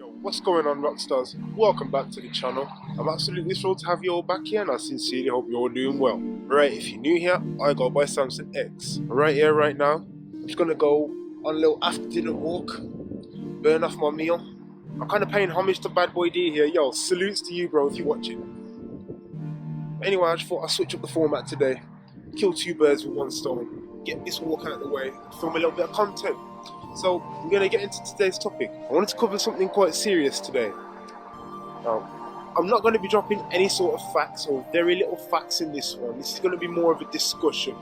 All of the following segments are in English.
Yo, what's going on, Rockstars? Welcome back to the channel. I'm absolutely thrilled to have you all back here, and I sincerely hope you're all doing well. Right, if you're new here, I go by Samson X. Right here, right now, I'm just gonna go on a little after dinner walk, burn off my meal. I'm kind of paying homage to Bad Boy D here. Yo, salutes to you, bro, if you're watching. Anyway, I just thought I'd switch up the format today, kill two birds with one stone, get this walk out of the way, film a little bit of content. So, we're going to get into today's topic. I wanted to cover something quite serious today. I'm not going to be dropping any sort of facts or very little facts in this one. This is going to be more of a discussion.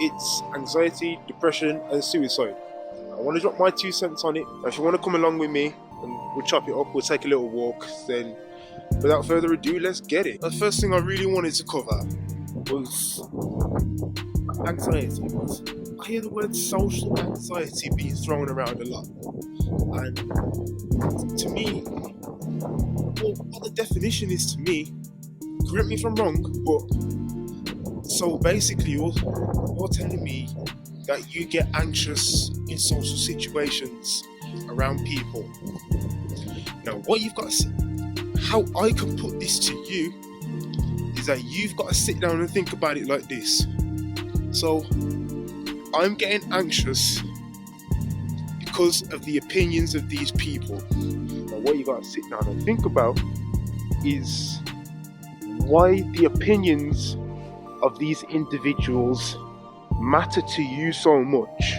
It's anxiety, depression, and suicide. I want to drop my 2 cents on it. Now, if you want to come along with me and we'll chop it up, we'll take a little walk, then without further ado, let's get it. The first thing I really wanted to cover was anxiety. I hear the word social anxiety being thrown around a lot, and to me, well, what the definition is to me, correct me if I'm wrong, but so basically you're telling me that you get anxious in social situations around people. Now what you've got to see, how I can put this to you is that you've got to sit down and think about it like this. So I'm getting anxious because of the opinions of these people. Now what you got to sit down and think about is why the opinions of these individuals matter to you so much.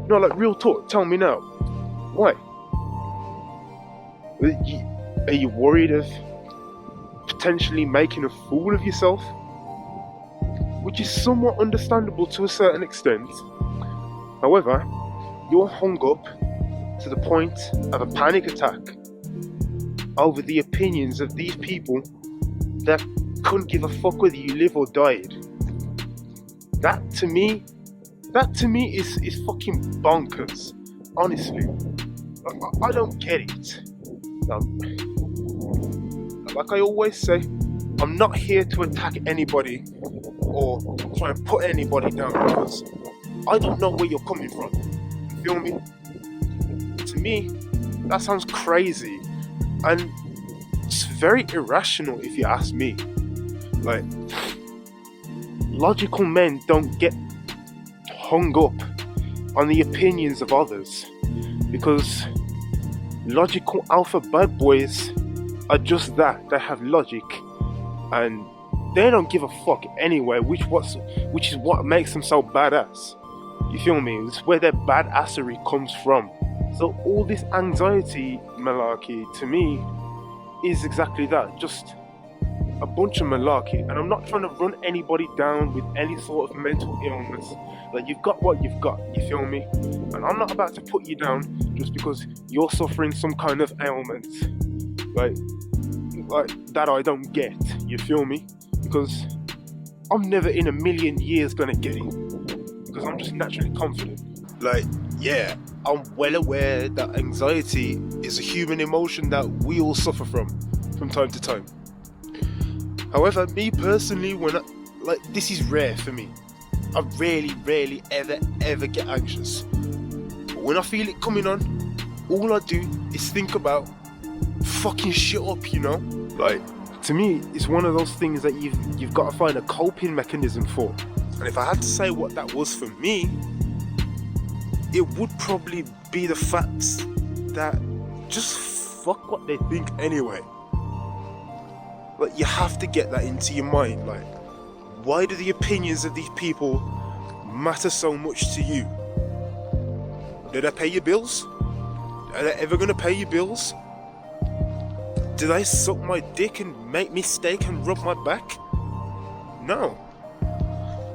No, like real talk, tell me now. Why? Are you worried of potentially making a fool of yourself? Which is somewhat understandable to a certain extent. However, you're hung up to the point of a panic attack over the opinions of these people that couldn't give a fuck whether you live or died. That to me is fucking bonkers. Honestly, I don't get it. Like I always say, I'm not here to attack anybody or try and put anybody down because I don't know where you're coming from. You feel me? To me, that sounds crazy and it's very irrational if you ask me. Like, logical men don't get hung up on the opinions of others because logical alpha bad boys are just that. They have logic and they don't give a fuck anyway, which is what makes them so badass. You feel me? It's where their badassery comes from. So all this anxiety malarkey to me is exactly that, just a bunch of malarkey. And I'm not trying to run anybody down with any sort of mental illness. Like, you've got what you've got, you feel me? And I'm not about to put you down just because you're suffering some kind of ailment. Like that I don't get, you feel me? Because I'm never in a million years gonna get it, because I'm just naturally confident. Like, yeah, I'm well aware that anxiety is a human emotion that we all suffer from time to time. However, me personally, this is rare for me. I rarely ever get anxious. But when I feel it coming on, all I do is think about fucking shit up, you know? Like, to me, it's one of those things that you've got to find a coping mechanism for. And if I had to say what that was for me, it would probably be the fact that just fuck what they think anyway. Like, you have to get that into your mind. Like, why do the opinions of these people matter so much to you? Do they pay your bills? Are they ever gonna pay your bills? Do they suck my dick and make me steak and rub my back? No.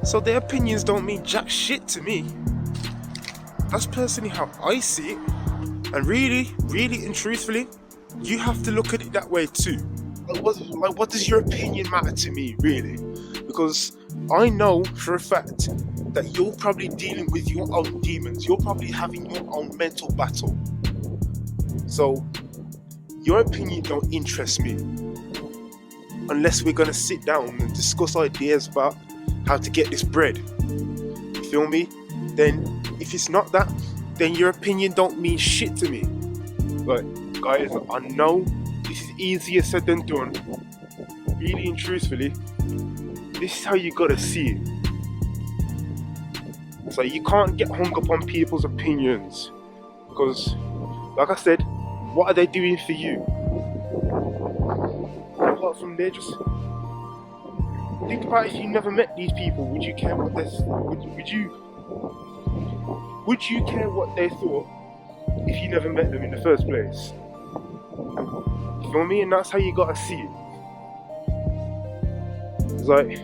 So their opinions don't mean jack shit to me. That's personally how I see it. And really and truthfully, you have to look at it that way too. Like, what does your opinion matter to me, really? Because I know for a fact that you're probably dealing with your own demons. You're probably having your own mental battle. So your opinion don't interest me unless we're gonna sit down and discuss ideas about how to get this bread. You feel me? Then if it's not that, then your opinion don't mean shit to me. Like, guys, I know this is easier said than done. Really and truthfully, this is how you gotta see it. So you can't get hung up on people's opinions, because, like I said, what are they doing for you? Apart from there, just think about if you never met these people. Would you care what they would you care what they thought if you never met them in the first place? You feel me? And that's how you gotta see it. It's like,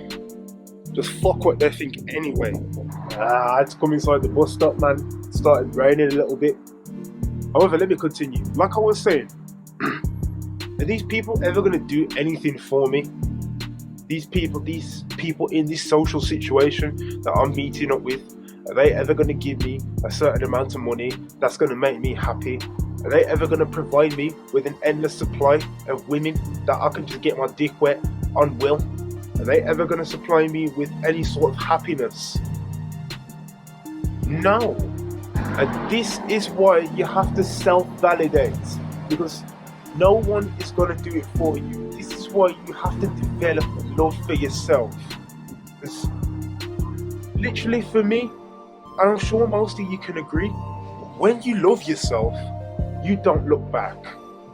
just fuck what they think anyway. I had to come inside the bus stop, man. It started raining a little bit. However, let me continue. Like I was saying, are these people ever gonna do anything for me? These people in this social situation that I'm meeting up with, are they ever gonna give me a certain amount of money that's gonna make me happy? Are they ever gonna provide me with an endless supply of women that I can just get my dick wet on will? Are they ever gonna supply me with any sort of happiness? No. And this is why you have to self-validate, because no one is going to do it for you. This is why you have to develop love for yourself. Because literally for me, and I'm sure most of you can agree, when you love yourself, you don't look back,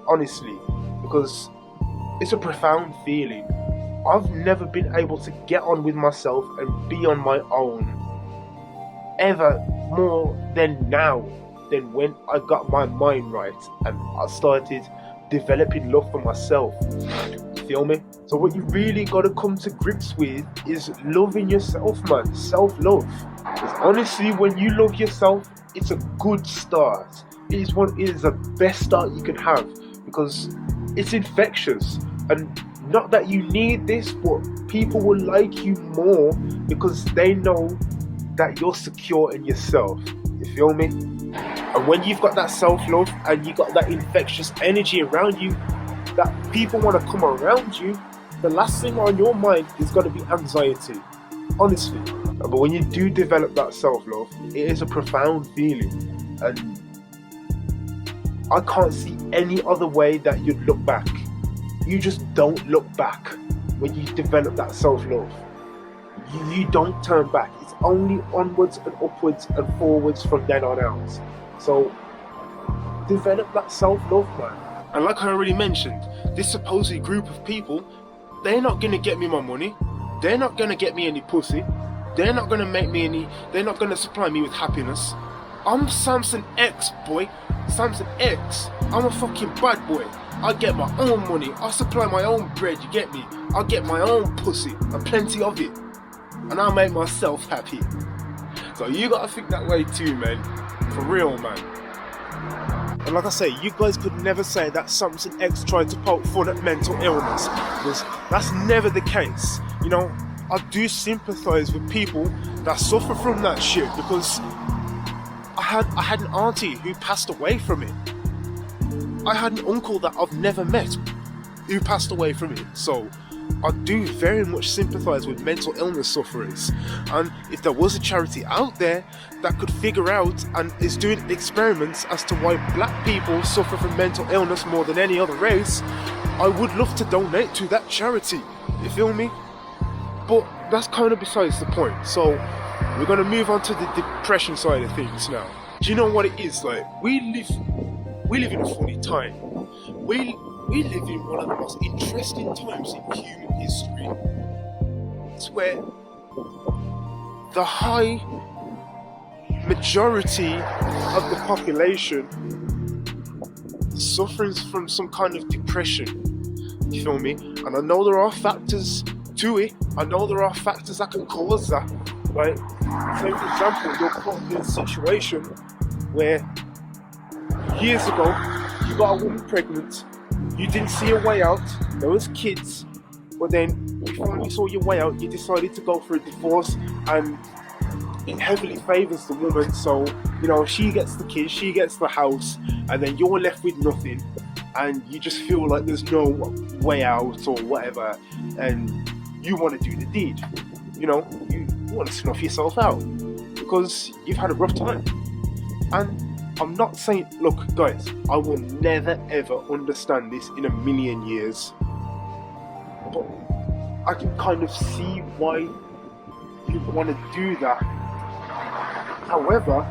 honestly, because it's a profound feeling. I've never been able to get on with myself and be on my own ever more than now, than when I got my mind right and I started developing love for myself. You feel me? So what you really got to come to grips with is loving yourself, man. Self-love. Because honestly, when you love yourself, it's a good start. It is the best start you can have, because it's infectious. And not that you need this, but people will like you more because they know that you're secure in yourself. You feel me? And when you've got that self-love and you got that infectious energy around you, that people want to come around you, the last thing on your mind is going to be anxiety. Honestly. But when you do develop that self-love, it is a profound feeling. And I can't see any other way that you'd look back. You just don't look back when you develop that self-love. You don't turn back. It's only onwards and upwards and forwards from then on out. So develop that self-love, man. And like I already mentioned, this supposed group of people, they're not gonna get me my money. They're not gonna get me any pussy. They're not gonna they're not gonna supply me with happiness. I'm Samson X, boy. Samson X. I'm a fucking bad boy. I get my own money. I supply my own bread, you get me? I get my own pussy, and plenty of it. And I make myself happy. So you gotta think that way too, man. For real, man. And like I say, you guys could never say that Samson X tried to poke fun at mental illness, because that's never the case. You know, I do sympathise with people that suffer from that shit, because I had an auntie who passed away from it. I had an uncle that I've never met who passed away from it. So I do very much sympathise with mental illness sufferers. And if there was a charity out there that could figure out and is doing experiments as to why black people suffer from mental illness more than any other race, I would love to donate to that charity. You feel me? But that's kind of besides the point. So we're going to move on to the depression side of things now. Do you know what it is? Like, we live in a funny time. We live in one of the most interesting times in human history. It's where the high majority of the population suffers from some kind of depression. You feel me? And I know there are factors to it. I know there are factors that can cause that. Like, say for example, you're caught in a situation where years ago you got a woman pregnant, you didn't see a way out, there was kids, but then you finally saw your way out, you decided to go for a divorce, and it heavily favours the woman, so, you know, she gets the kids, she gets the house, and then you're left with nothing, and you just feel like there's no way out or whatever, and you want to do the deed. You know, you want to snuff yourself out because you've had a rough time. And I'm not saying, look, guys, I will never ever understand this in a million years. But I can kind of see why you want to do that. However,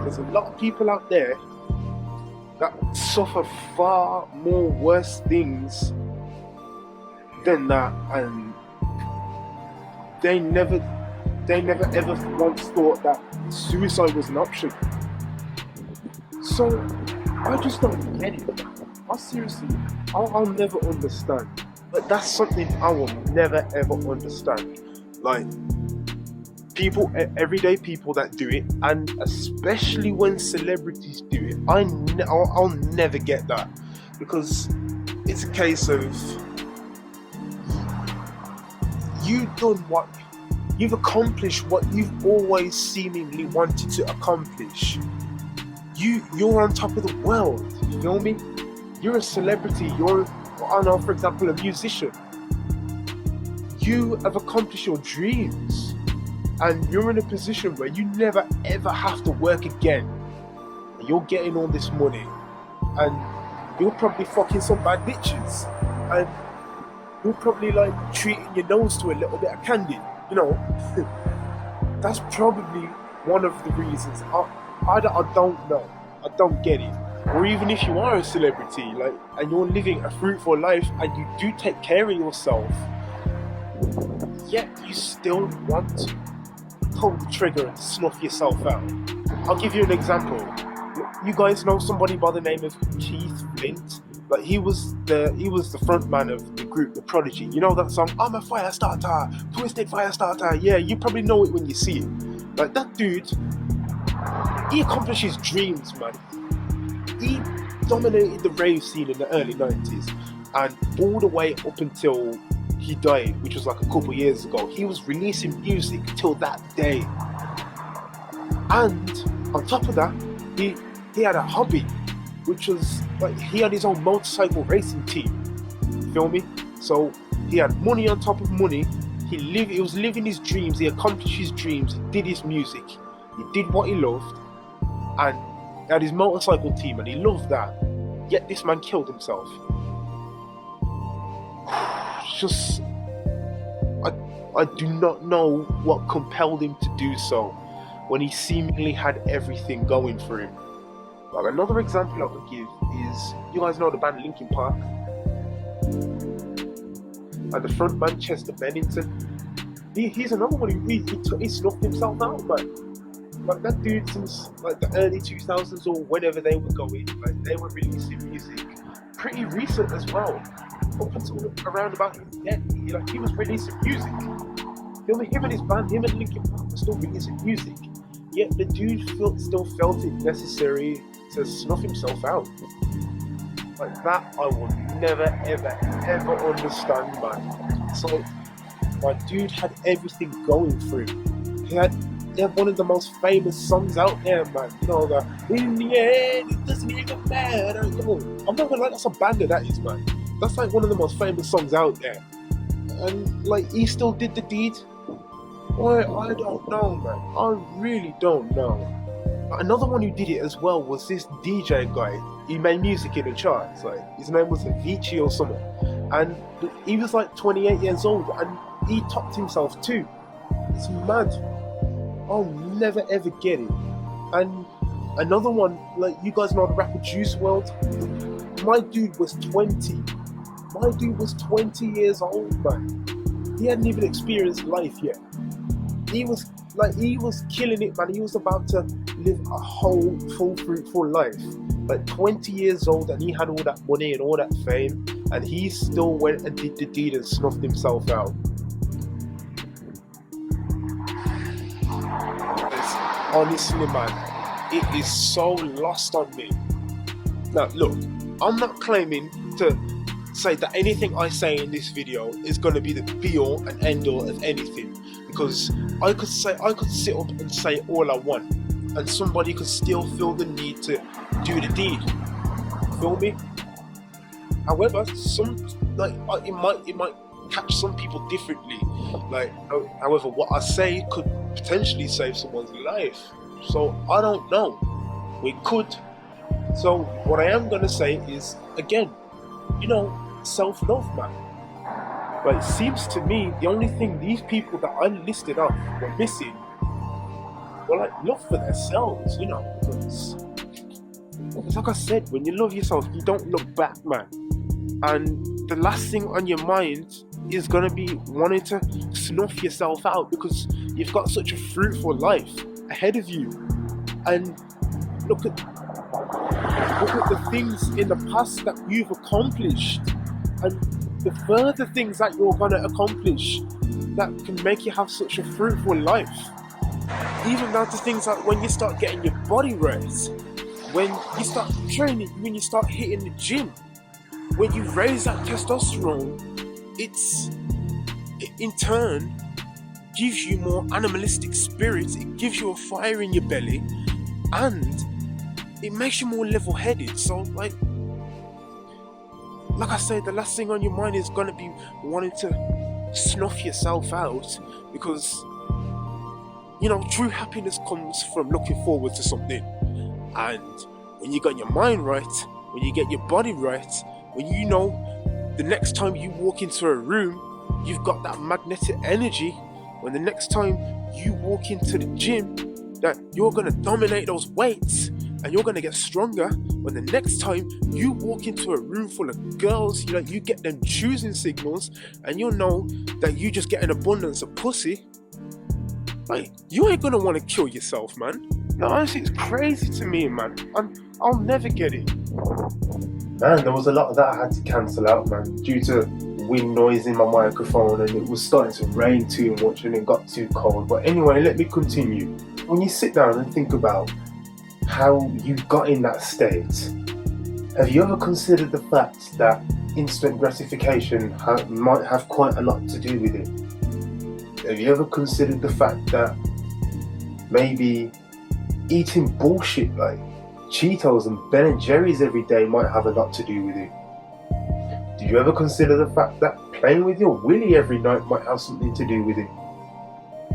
there's a lot of people out there that suffer far more worse things than that, and they never ever once thought that suicide was an option. So I just don't get it. I'll never understand. But that's something I will never ever understand. Like, people, everyday people that do it, and especially when celebrities do it, I'll never get that, because it's a case of you've accomplished what you've always seemingly wanted to accomplish. You're on top of the world. You feel me? You're a celebrity. You're, I know, for example, a musician. You have accomplished your dreams, and you're in a position where you never ever have to work again. You're getting all this money, and you're probably fucking some bad bitches, and you're probably like treating your nose to a little bit of candy. You know, that's probably one of the reasons. I don't know. I don't get it. Or even if you are a celebrity, like, and you're living a fruitful life, and you do take care of yourself, yet you still want to pull the trigger and snuff yourself out. I'll give you an example. You guys know somebody by the name of Keith Flint? Like, he was the front man of the group The Prodigy. You know that song, I'm a fire starter, twisted fire starter? Yeah, you probably know it when you see it. Like, that dude, he accomplished his dreams, man. He dominated the rave scene in the early 90s, and all the way up until he died, which was like a couple years ago. He was releasing music till that day. And on top of that, he had a hobby, which was like, he had his own motorcycle racing team. Feel me? So he had money on top of money. He was living his dreams. He accomplished his dreams. He did his music. He did what he loved, and he had his motorcycle team, and he loved that. Yet this man killed himself. Just, I do not know what compelled him to do so when he seemingly had everything going for him. Like, another example I could give is, you guys know the band Linkin Park, and the front man Chester Bennington. He's another one who he snuffed himself out, but like, that dude, since like the early 2000s or whenever they were going, like, they were releasing music pretty recent as well. Up until around about his death, he was releasing music. Him and his band, him and Linkin Park were still releasing music. Yet the dude still felt it necessary to snuff himself out. Like, that I will never ever understand, man. So my dude had everything going for him. He had one of the most famous songs out there, man. You know, that in the end it doesn't even matter. You know, I'm not gonna lie, that's a banger, that is, man. That's like one of the most famous songs out there. And like, he still did the deed. Well, I don't know, man. I really don't know. Another one who did it as well was this DJ guy. He made music in the charts. Like, his name was Avicii or something. And he was like 28 years old, and he topped himself too. It's mad. I'll never ever get it. And another one, like, you guys know the rapper Juice WRLD? My dude was 20. My dude was 20 years old, man. He hadn't even experienced life yet. He was killing it, man. He was about to live a whole full fruitful life. Like, 20 years old, and he had all that money and all that fame, and he still went and did the deed and snuffed himself out. Honestly, man, it is so lost on me. Now, look, I'm not claiming to say that anything I say in this video is going to be the be-all and end-all of anything, because I could sit up and say all I want, and somebody could still feel the need to do the deed. Feel me? However, it might catch some people differently. Like, however, what I say could potentially save someone's life. So I don't know. We could. So what I am gonna say is, again, self-love, man. But it seems to me the only thing these people that I listed off were missing were like love for themselves, because like I said, when you love yourself, you don't look back, man. And the last thing on your mind is gonna be wanting to snuff yourself out because you've got such a fruitful life ahead of you. And look at the things in the past that you've accomplished, and the further things that you're gonna accomplish that can make you have such a fruitful life. Even down to things like when you start getting your body right, when you start training, when you start hitting the gym, when you raise that testosterone, it in turn gives you more animalistic spirits, it gives you a fire in your belly, and it makes you more level-headed. So like I said, the last thing on your mind is gonna be wanting to snuff yourself out, because true happiness comes from looking forward to something. And when you got your mind right, when you get your body right, when the next time you walk into a room, you've got that magnetic energy. When the next time you walk into the gym, that you're going to dominate those weights and you're going to get stronger. When the next time you walk into a room full of girls, you get them choosing signals, and you'll know that you just get an abundance of pussy. Like, you ain't gonna want to kill yourself, man. No, honestly, it's crazy to me, man. I'll never get it. Man, there was a lot of that I had to cancel out, man, due to wind noise in my microphone, and it was starting to rain too much and it got too cold. But anyway, let me continue. When you sit down and think about how you got in that state, have you ever considered the fact that instant gratification might have quite a lot to do with it? Have you ever considered the fact that maybe eating bullshit like Cheetos and Ben & Jerry's every day might have a lot to do with it? Did you ever consider the fact that playing with your willy every night might have something to do with it?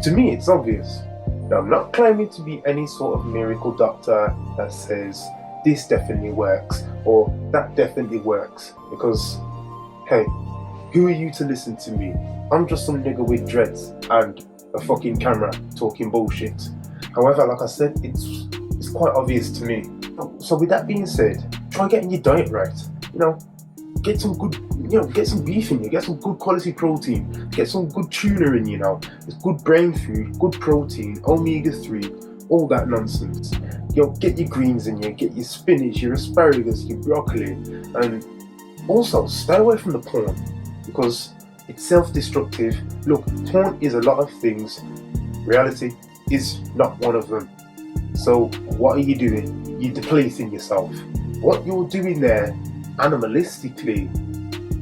To me, it's obvious. Now, I'm not claiming to be any sort of miracle doctor that says this definitely works or that definitely works, because, hey, who are you to listen to me? I'm just some nigga with dreads and a fucking camera talking bullshit. However, like I said, it's quite obvious to me. So with that being said, try getting your diet right. Get some good, get some beef in you, get some good quality protein, get some good tuna in you. It's good brain food, good protein, omega-3, all that nonsense. Get your greens in you, get your spinach, your asparagus, your broccoli, and also stay away from the porn, because it's self-destructive. Look, porn is a lot of things. Reality is not one of them. So what are you doing? You're depleting yourself. What you're doing there, animalistically,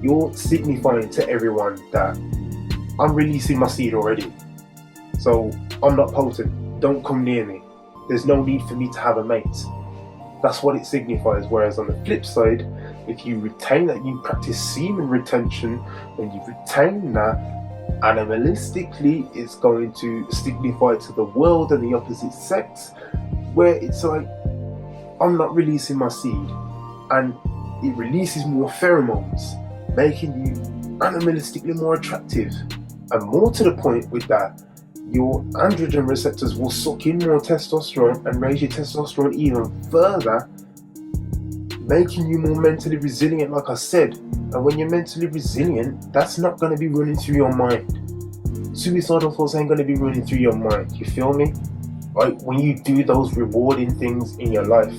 you're signifying to everyone that I'm releasing my seed already. So I'm not potent. Don't come near me. There's no need for me to have a mate. That's what it signifies. Whereas on the flip side, if you retain that, you practice semen retention, and you retain that, animalistically, it's going to signify to the world and the opposite sex, where it's like, I'm not releasing my seed, and it releases more pheromones, making you animalistically more attractive. And more to the point with that, your androgen receptors will suck in more testosterone and raise your testosterone even further, making you more mentally resilient, like I said. And when you're mentally resilient, that's not going to be running through your mind. Suicidal thoughts ain't going to be running through your mind, you feel me? Like, when you do those rewarding things in your life,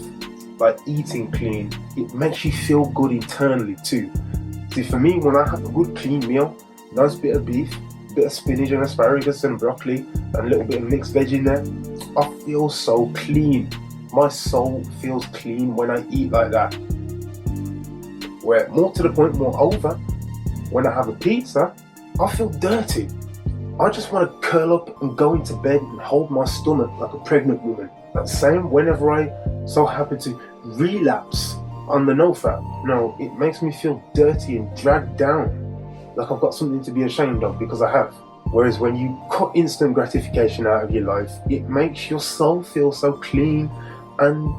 like eating clean, it makes you feel good internally too. See, for me, when I have a good clean meal, nice bit of beef, bit of spinach and asparagus and broccoli, and a little bit of mixed veg in there, I feel so clean. My soul feels clean when I eat like that. Where, more to the point, moreover, when I have a pizza, I feel dirty. I just want to curl up and go into bed and hold my stomach like a pregnant woman. That same whenever I so happen to relapse on the no-fap. No, it makes me feel dirty and dragged down, like I've got something to be ashamed of, because I have. Whereas when you cut instant gratification out of your life, it makes your soul feel so clean and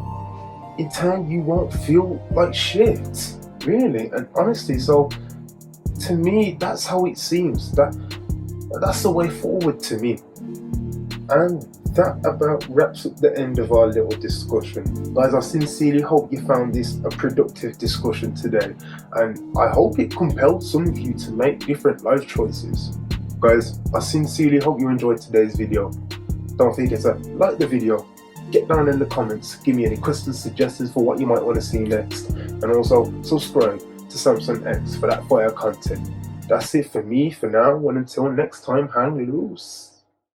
in turn you won't feel like shit, really and honestly. So to me, that's how it seems. That's the way forward to me. And that about wraps up the end of our little discussion. Guys, I sincerely hope you found this a productive discussion today, and I hope it compelled some of you to make different life choices. Guys, I sincerely hope you enjoyed today's video. Don't forget to like the video, get down in the comments, give me any questions, suggestions for what you might want to see next, and also subscribe to Samsung X for that fire content. That's it for me for now, and until next time, hang loose.